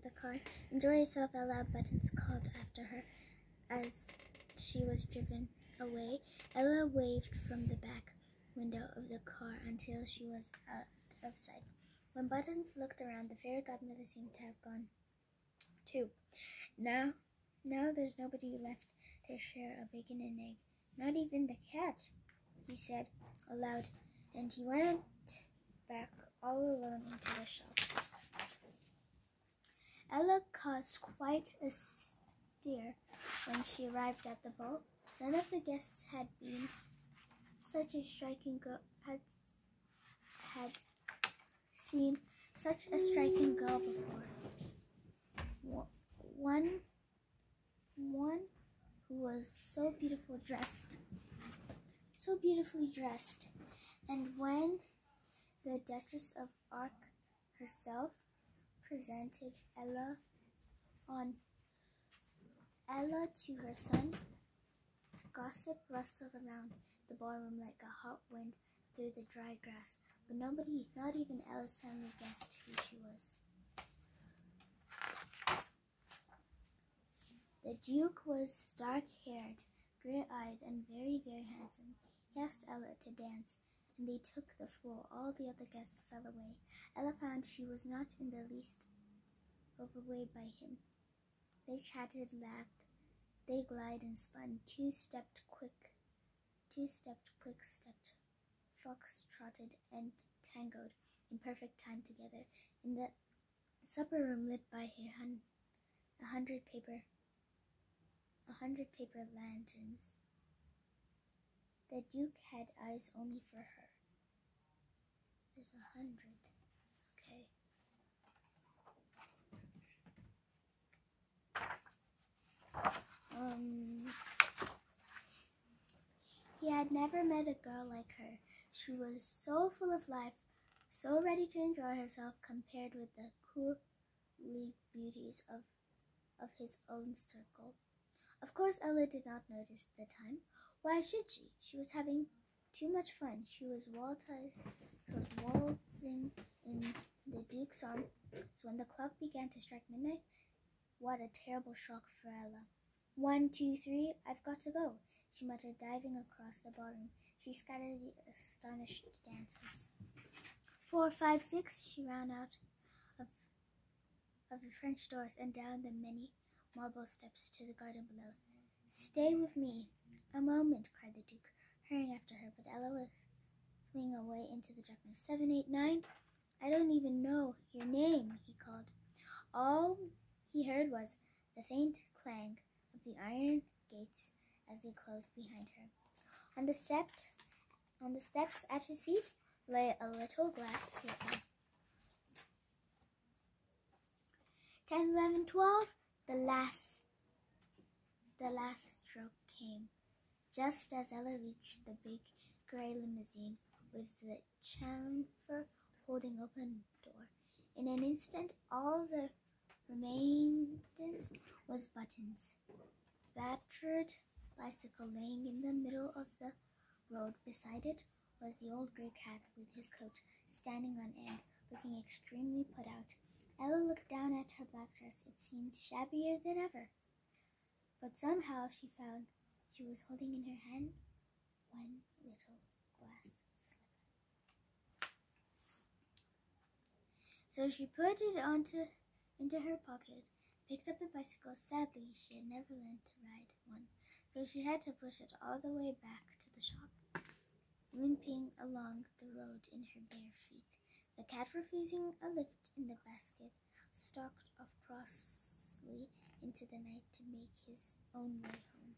the car. Enjoy yourself, Ella, Buttons called after her as she was driven away. Ella waved from the back window of the car until she was out of sight. When Buttons looked around, the fairy godmother seemed to have gone too. Now there's nobody left to share a bacon and egg, not even the cat, he said aloud, and he went back all alone into the shop. Ella caused quite a stir when she arrived at the ball. None of the guests had been such a striking girl had seen such a striking girl before. One who was so beautifully dressed, and when the Duchess of Arc herself presented Ella to her son, gossip rustled around the ballroom like a hot wind through the dry grass, but nobody, not even Ella's family, guessed who she was. The Duke was dark-haired, gray-eyed, and very, very handsome. He asked Ella to dance, and they took the floor. All the other guests fell away. Ella found she was not in the least overwhelmed by him. They chatted, laughed, they glided and spun, two-stepped, quick-stepped, fox-trotted, and tangoed in perfect time together in the supper room lit by a hundred paper lanterns. The Duke had eyes only for her. There's 100. Okay. He had never met a girl like her. She was so full of life, so ready to enjoy herself compared with the cool beauties of his own circle. Of course, Ella did not notice the time. Why should she? She was having too much fun. She was waltzing in the Duke's arm. So when the clock began to strike midnight, what a terrible shock for Ella. 1, 2, 3, I've got to go, she muttered, diving across the ballroom. She scattered the astonished dancers. 4, 5, 6, she ran out of the French doors and down the many marble steps to the garden below. Stay with me. A moment, cried the Duke, hurrying after her, but Ella was fleeing away into the darkness. 7, 8, 9, I don't even know your name, he called. All he heard was the faint clang of the iron gates as they closed behind her. On the steps at his feet lay a little glass slipper. 10, 11, 12, the last stroke came, just as Ella reached the big gray limousine with the chamfer holding open door. In an instant, all the remained was Buttons' battered bicycle laying in the middle of the road. Beside it was the old gray cat with his coat standing on end, looking extremely put out. Ella looked down at her black dress. It seemed shabbier than ever, but somehow she found she was holding in her hand one little glass slipper. So she put it into her pocket, picked up the bicycle. Sadly, she had never learned to ride one, so she had to push it all the way back to the shop, limping along the road in her bare feet. The cat, refusing a lift in the basket, stalked off crossly into the night to make his own way home.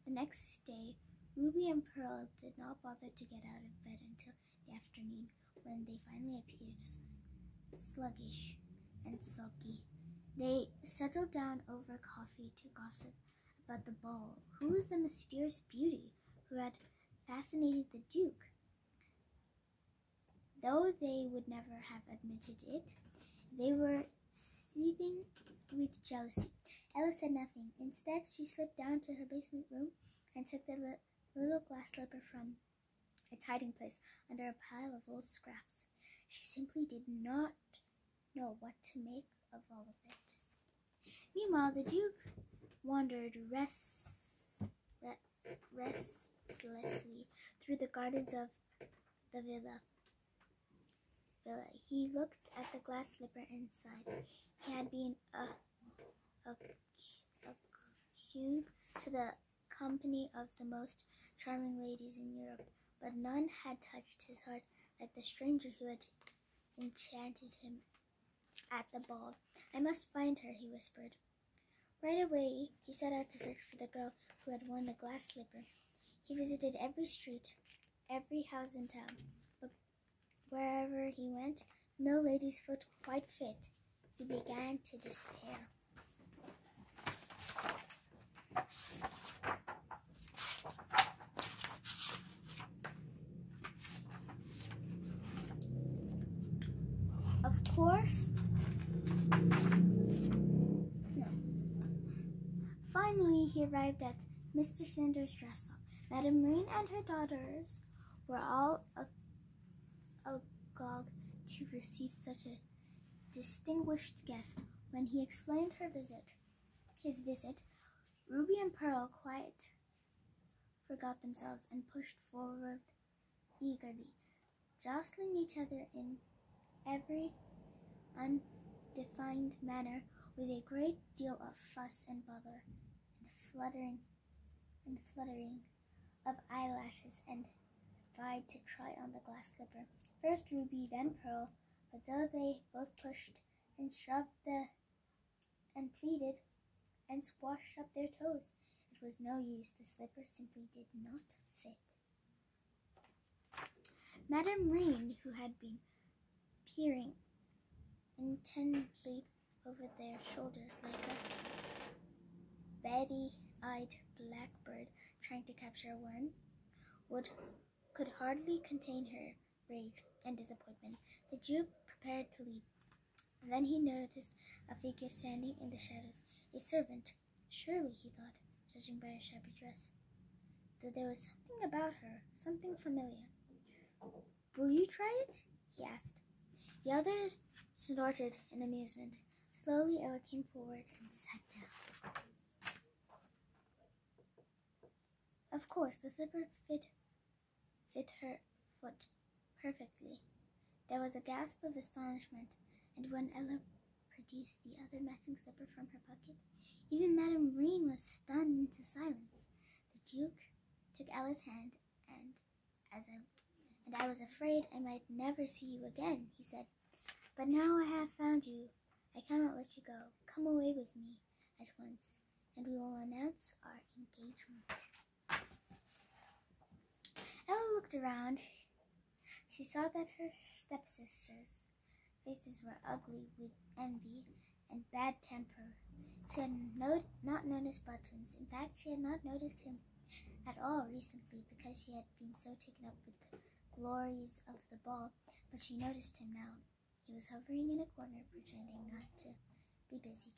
The next day, Ruby and Pearl did not bother to get out of bed until the afternoon, when they finally appeared, sluggish and sulky. They settled down over coffee to gossip about the ball. Who was the mysterious beauty who had fascinated the Duke? Though they would never have admitted it, they were seething with jealousy. Ella said nothing. Instead, she slipped down to her basement room and took the little glass slipper from its hiding place under a pile of old scraps. She simply did not know what to make of all of it. Meanwhile, the Duke wandered restlessly through the gardens of the villa. He looked at the glass slipper inside. He had been accused to the company of the most charming ladies in Europe, but none had touched his heart like the stranger who had enchanted him at the ball. "I must find her," he whispered. Right away, he set out to search for the girl who had worn the glass slipper. He visited every street, every house in town, but wherever he went, no lady's foot quite fit. He began to despair. Of course, no. Finally, he arrived at Mr. Sanders' dress shop. Madame Marine and her daughters were all agog to receive such a distinguished guest. When he explained his visit, Ruby and Pearl quite forgot themselves and pushed forward eagerly, jostling each other in every undefined manner with a great deal of fuss and bother and fluttering of eyelashes, and vied to try on the glass slipper. First Ruby, then Pearl, but though they both pushed and shoved and pleaded and squashed up their toes, it was no use. The slipper simply did not fit. Madame Marine, who had been peering intently over their shoulders like a beady-eyed blackbird trying to capture a worm, could hardly contain her rage and disappointment. The Duke prepared to leave. Then he noticed a figure standing in the shadows, a servant. Surely, he thought, judging by her shabby dress, though there was something about her, something familiar. "Will you try it?" he asked. The others snorted in amusement. Slowly, Ella came forward and sat down. Of course, the slipper fit her foot perfectly. There was a gasp of astonishment, and when Ella produced the other matching slipper from her pocket, even Madame Marine was stunned into silence. The Duke took Ella's hand, and I was afraid I might never see you again," he said. "But now I have found you, I cannot let you go. Come away with me at once, and we will announce our engagement." Ella looked around. She saw that her stepsisters' faces were ugly with envy and bad temper. She had not noticed Buttons. In fact, she had not noticed him at all recently because she had been so taken up with the glories of the ball, but she noticed him now. He was hovering in a corner, pretending not to be busy,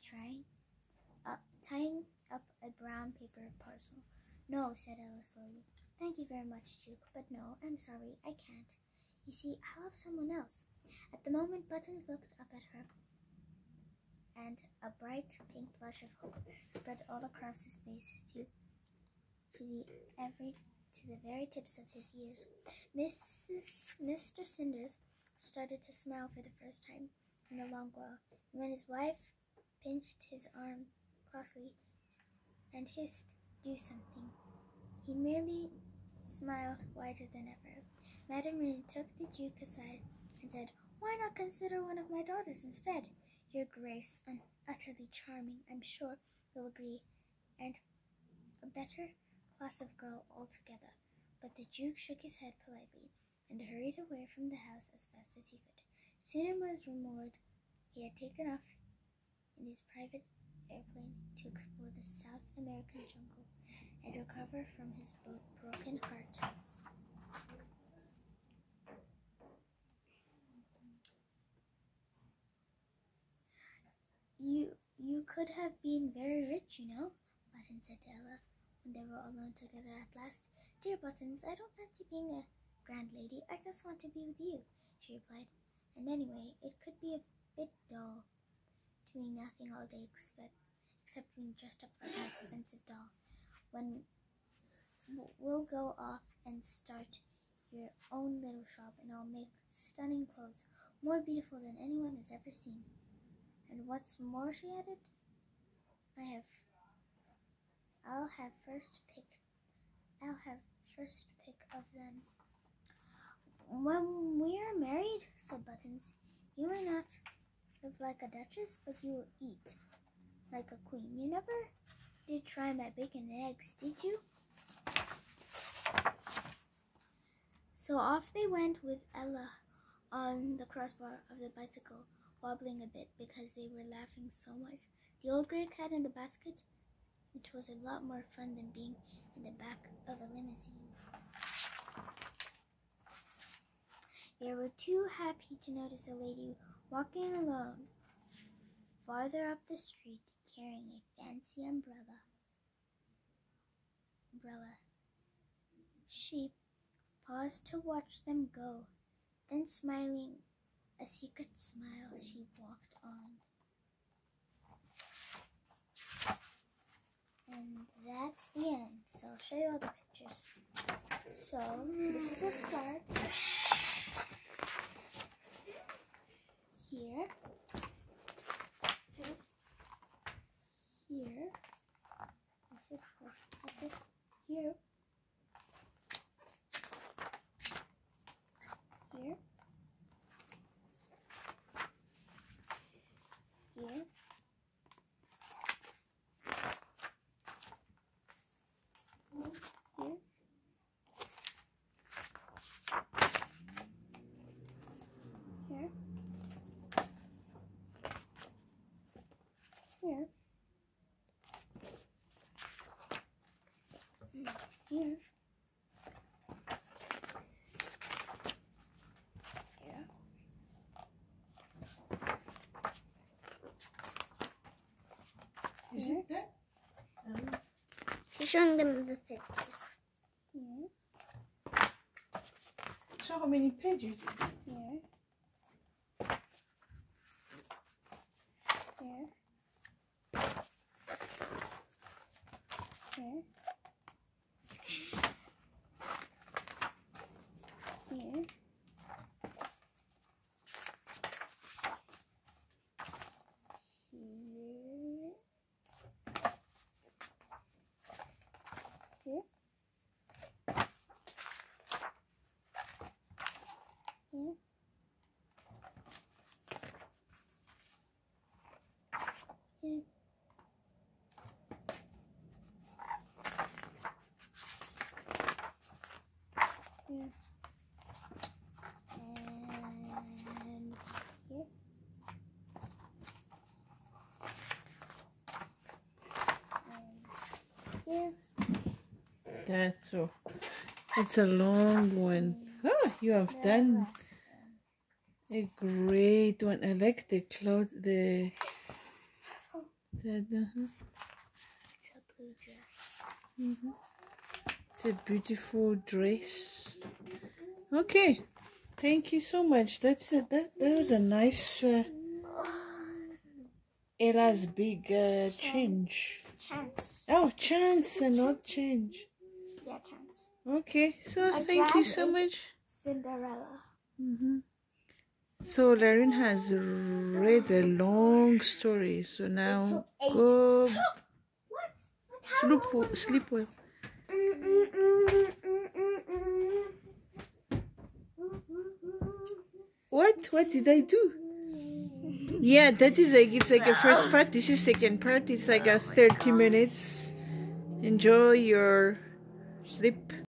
tying up a brown paper parcel. "No," said Ella slowly. "Thank you very much, Duke, but no, I'm sorry, I can't. You see, I love someone else." At the moment, Buttons looked up at her, and a bright pink blush of hope spread all across his face to the very tips of his ears. Mr. Sanders started to smile for the first time in a long while, and when his wife pinched his arm crossly and hissed, "Do something," he merely smiled wider than ever. Madame Marine took the Duke aside and said, "Why not consider one of my daughters instead? Your Grace, utterly charming, I'm sure you'll agree, and a better class of girl altogether." But the Duke shook his head politely and hurried away from the house as fast as he could. Soon it was rumored he had taken off in his private airplane to explore the South American jungle and recover from his broken heart. You could have been very rich, you know," Buttons said to Ella when they were alone together at last. "Dear Buttons, I don't fancy being a grand lady. I just want to be with you, she replied. And anyway, it could be a bit dull, doing nothing all day except being dressed up like an expensive doll. When we'll go off and start your own little shop, and I'll make stunning clothes, more beautiful than anyone has ever seen. And what's more, she added, I'll have first pick of them. When we are married, said Buttons, you may not live like a duchess, but you will eat like a queen. You never did try my bacon and eggs, did you? So off they went with Ella on the crossbar of the bicycle, wobbling a bit because they were laughing so much. The old gray cat in the basket, it was a lot more fun than being in the back of a limousine. They were too happy to notice a lady walking alone farther up the street carrying a fancy umbrella. She paused to watch them go, then smiling a secret smile, she walked on. And that's the end. So I'll show you all the pictures. So this is the start. Here. Here. Here. Here. Here. Here. Is it that? She's showing them the pictures. Here. So how many pages? Here. Here. Here. Here. Here. Here. Here. Here. And here. And here. That's all. It's a long one. Oh, you have done a great one. I like the cloth. It's a blue dress. It's a beautiful dress. Okay, thank you so much. That's it. That was a nice Ella's big change. Chance. Oh, chance and not change. Yeah, chance. Okay, so thank you so much. Cinderella. So Larin has read a long story. So now go sleep well. What did I do? Yeah, that is like, it's like a first part. This is second part. It's like a 30 minutes. Enjoy your sleep.